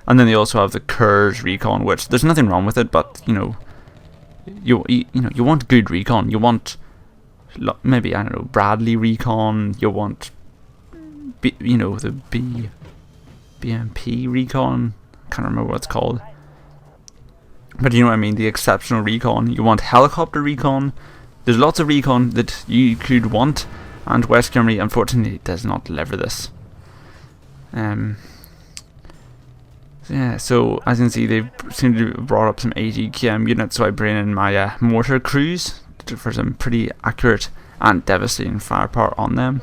And then they also have the Kurz recon, which there's nothing wrong with it, but you want good recon. You want maybe, I don't know, Bradley recon. You want the BMP recon. Can't remember what it's called, but you know what I mean. The exceptional recon. You want helicopter recon. There's lots of recon that you could want, and West Germany unfortunately does not deliver this. Yeah, so as you can see, they seem to have brought up some AGKM units, so I bring in my mortar crews for some pretty accurate and devastating firepower on them.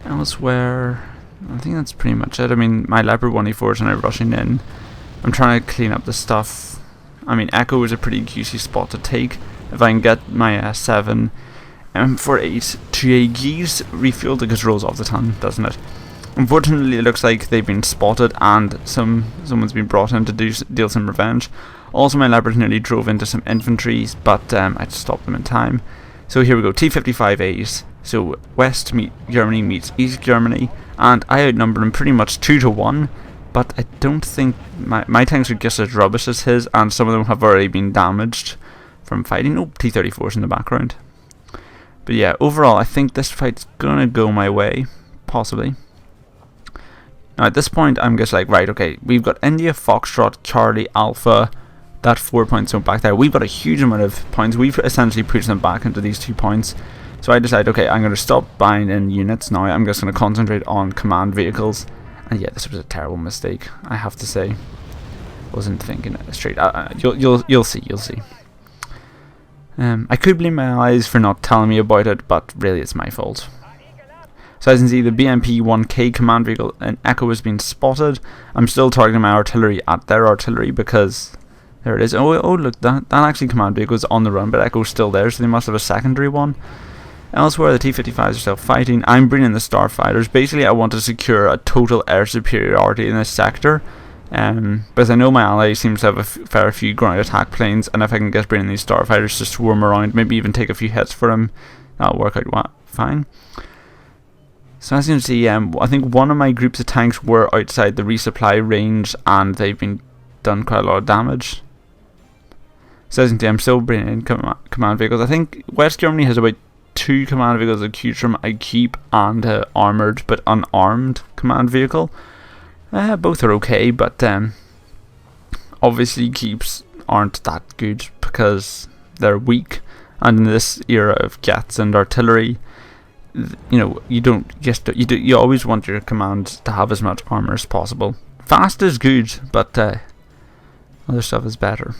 Elsewhere, I think that's pretty much it. I mean, my Leopard 1A4s and I'm rushing in. I'm trying to clean up the stuff. I mean, Echo is a pretty juicy spot to take. If I can get my 7 M48 2AGs refueled, because it rolls off the tongue, doesn't it? Unfortunately, it looks like they've been spotted and someone's been brought in to deal some revenge. Also, my Leopard nearly drove into some infantry, but I stopped them in time. So here we go, T-55As. So West Germany meets East Germany, and I outnumber them pretty much 2-1. But I don't think my tanks are just as rubbish as his, and some of them have already been damaged from fighting. Oh, T-34's in the background. But yeah, overall, I think this fight's gonna go my way, possibly. Now at this point, I'm just like, right, okay, we've got India, Foxtrot, Charlie, Alpha, that 4 point zone back there. We've got a huge amount of points. We've essentially pushed them back into these 2 points. So I decided, okay, I'm going to stop buying in units now. I'm just going to concentrate on command vehicles. And yeah, this was a terrible mistake, I have to say. Wasn't thinking it straight. You'll see. I could blame my allies for not telling me about it, but really it's my fault. So as you can see, the BMP 1K command vehicle in Echo has been spotted. I'm still targeting my artillery at their artillery because there it is. Oh look, that actually command vehicle is on the run, but Echo's still there, so they must have a secondary one. Elsewhere, the T-55s are still fighting. I'm bringing the Starfighters. Basically, I want to secure a total air superiority in this sector. Because I know my ally seems to have a fair few ground attack planes, and if I can get bringing these Starfighters to swarm around, maybe even take a few hits for them, that'll work out fine. So as you can see, I think one of my groups of tanks were outside the resupply range, and they've been done quite a lot of damage. So as you can see, I'm still bringing in command vehicles. I think West Germany has about 2 command vehicles of Qtrim I keep, and armoured but unarmed command vehicle. Both are okay, but obviously keeps aren't that good because they're weak, and in this era of jets and artillery, you always want your command to have as much armor as possible. Fast is good, but other stuff is better.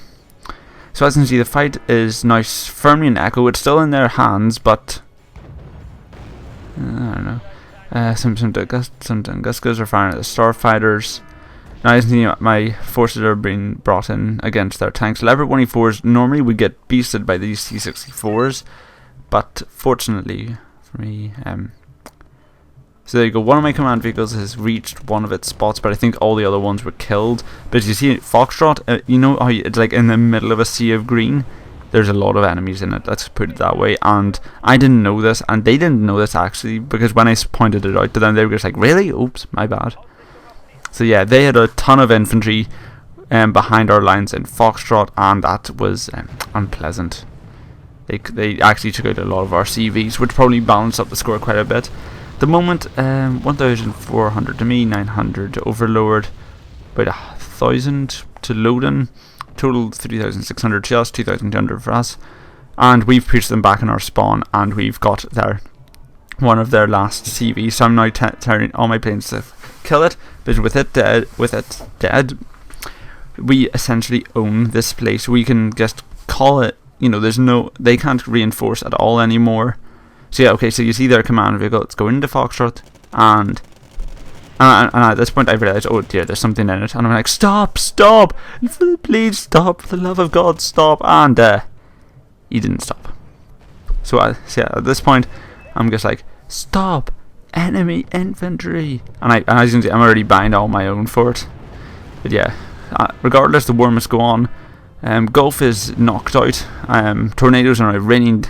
So as you can see, the fight is now firmly in Echo. It's still in their hands, but I don't know. Some Tunguskas are firing at the Starfighters. Now as you can see, my forces are being brought in against their tanks. Leopard 1A4s normally would get beasted by these T-64s, but fortunately for me, so there you go. One of my command vehicles has reached one of its spots, but I think all the other ones were killed. But as you see, Foxtrot, you know how it's like in the middle of a sea of green? There's a lot of enemies in it, let's put it that way. And I didn't know this, and they didn't know this actually, because when I pointed it out to them, they were just like, really? Oops, my bad. So yeah, they had a ton of infantry behind our lines in Foxtrot, and that was unpleasant. They actually took out a lot of our CVs, which probably balanced up the score quite a bit. The moment, 1,400 to me, 900 to Overlord, about 1,000 to Loden, total 3,600 to us, 2,200 for us, and we've pushed them back in our spawn, and we've got one of their last CVs. So I'm now tearing all my planes to kill it, but with it dead, we essentially own this place. We can just call it, they can't reinforce at all anymore. So yeah, okay, so you see their command vehicle, it's going into Foxtrot, and at this point I realised, oh dear, there's something in it, and I'm like, stop, please stop, for the love of God, stop, and he didn't stop. So yeah, at this point, I'm just like, stop, enemy infantry, and as you can see, I'm already buying all my own for it. But yeah, regardless, the war must go on. Gulf is knocked out, tornadoes are now raining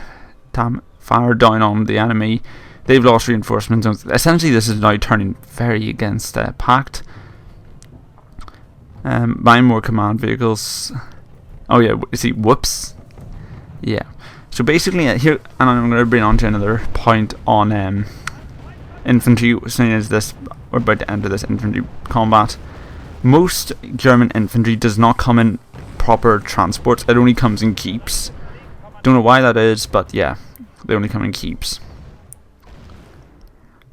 fire down on the enemy. They've lost reinforcements. Essentially, this is now turning very against Pact. Buy more command vehicles. Oh yeah, see, whoops. Yeah. So basically, here, and I'm going to bring on to another point on infantry, seeing as this, we're about to enter this infantry combat. Most German infantry does not come in proper transports, it only comes in keeps. Don't know why that is, but yeah, they only come in keeps.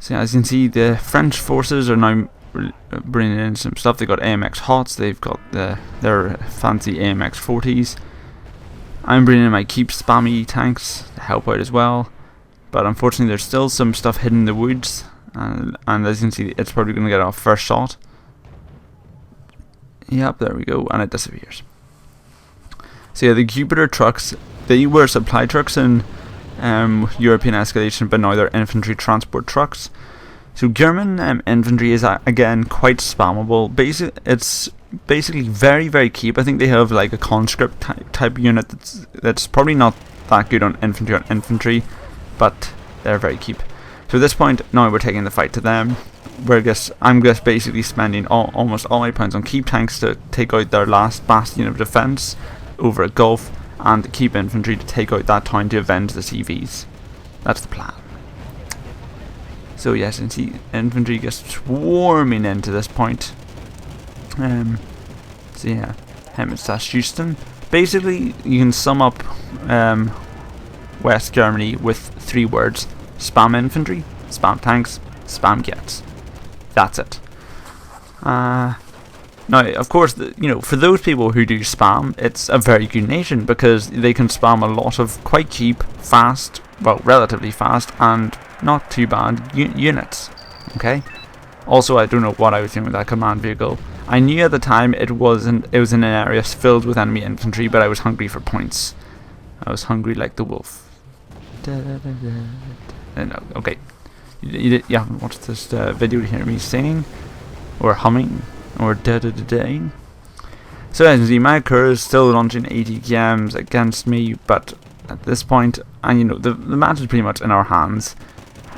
So as you can see, the French forces are now bringing in some stuff. They've got AMX HOTS, they've got their fancy AMX 40s. I'm bringing in my keep spammy tanks to help out as well, but unfortunately there's still some stuff hidden in the woods, and as you can see, it's probably going to get off first shot. Yep, there we go, and it disappears. So yeah, the Jupiter trucks, they were supply trucks in European escalation, but now they're infantry transport trucks. So German infantry is again quite spammable. It's basically very, very keep. I think they have like a conscript type unit that's probably not that good on infantry, but they're very keep. So at this point, now we're taking the fight to them. I'm just basically spending almost all my points on keep tanks to take out their last bastion of defense over a gulf, and keep infantry to take out that town to avenge the CVs. That's the plan. So yes, and see, infantry gets swarming into this point. So yeah, Houston. Basically, you can sum up West Germany with 3 words: spam infantry, spam tanks, spam jets. That's it. Now, of course, for those people who do spam, it's a very good nation because they can spam a lot of quite cheap, fast, well, relatively fast, and not too bad units. Okay. Also, I don't know what I was doing with that command vehicle. I knew at the time it was in an area filled with enemy infantry, but I was hungry for points. I was hungry like the wolf. No, okay. You haven't watched this video to hear me singing or humming or da-da-da-da-ing. So as you can see, my crew is still launching 80 KMs against me, but at this point, and the match is pretty much in our hands.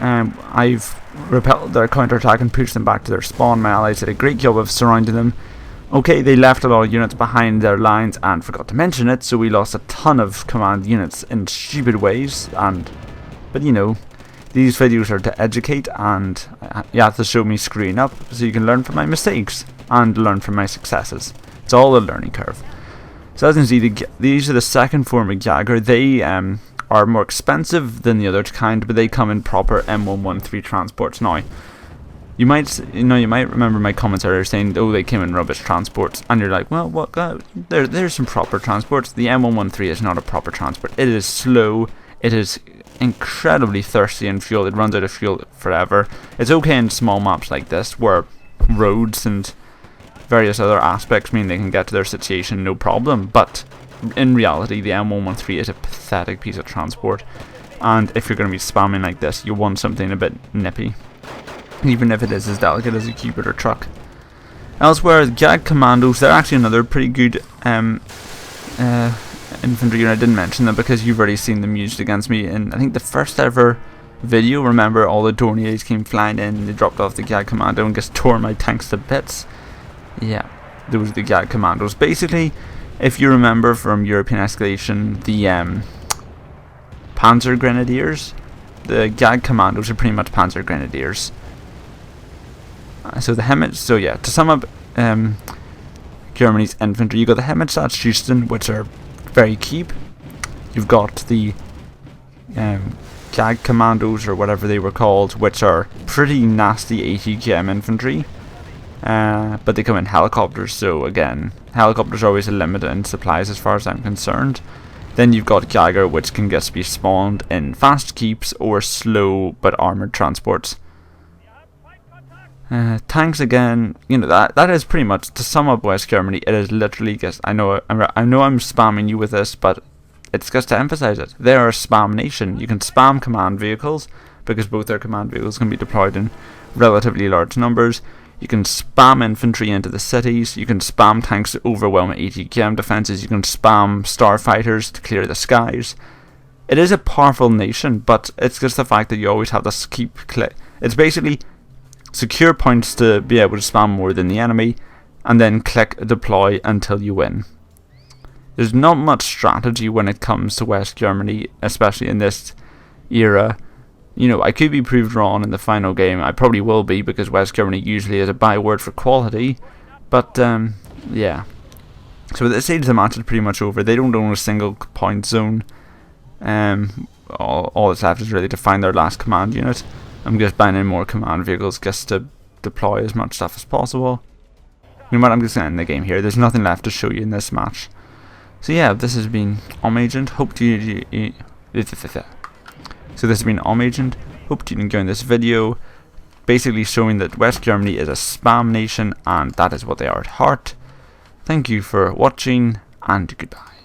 I've repelled their counterattack and pushed them back to their spawn. My allies did a great job of surrounding them. Okay, they left a lot of units behind their lines and forgot to mention it, so we lost a ton of command units in stupid ways. But these videos are to educate, and you have to show me screwing up so you can learn from my mistakes and learn from my successes. It's all a learning curve. So as you can see, these are the second form of Jaeger. They are more expensive than the other kind, but they come in proper M113 transports. Now, you might remember my comments earlier saying, "Oh, they came in rubbish transports," and you're like, "Well, what? There's some proper transports." The M113 is not a proper transport. It is slow. It is incredibly thirsty in fuel. It runs out of fuel forever. It's okay in small maps like this, where roads and various other aspects mean they can get to their situation no problem, but in reality the M113 is a pathetic piece of transport, and if you're going to be spamming like this, you want something a bit nippy, even if it is as delicate as a Jupiter truck. Elsewhere, the JAG Commandos, they're actually another pretty good infantry unit. I didn't mention them because you've already seen them used against me in, I think, the first ever video. Remember, all the Dorniers came flying in, they dropped off the JAG Commando and just tore my tanks to bits. Yeah, those are the JAG Commandos. Basically, if you remember from European escalation, the Panzer Grenadiers, the JAG Commandos are pretty much Panzer Grenadiers. So to sum up Germany's infantry, you got the Houston, which are very cheap. You've got the JAG Commandos, or whatever they were called, which are pretty nasty 80 km infantry. But they come in helicopters, so again, helicopters are always a limit in supplies as far as I'm concerned. Then you've got Jaeger, which can just be spawned in fast keeps or slow but armoured transports. Tanks again, that is pretty much, to sum up West Germany, it is literally just, I know I'm spamming you with this, but it's just to emphasize it. They are a spam nation. You can spam command vehicles, because both their command vehicles can be deployed in relatively large numbers. You can spam infantry into the cities. You can spam tanks to overwhelm 80 km defences. You can spam starfighters to clear the skies. It is a powerful nation, but it's just the fact that you always have this it's basically secure points to be able to spam more than the enemy, and then click deploy until you win. There's not much strategy when it comes to West Germany, especially in this era. You know, I could be proved wrong in the final game. I probably will be, because West Germany usually is a byword for quality. But, yeah. So at this stage the match is pretty much over. They don't own a single point zone. All that's left is really to find their last command unit. I'm just buying in more command vehicles just to deploy as much stuff as possible. You know what, I'm just going to end the game here. There's nothing left to show you in this match. So yeah, this has been Agent. Hope you... So this has been Agent. Hope you enjoyed this video. Basically showing that West Germany is a spam nation, and that is what they are at heart. Thank you for watching, and goodbye.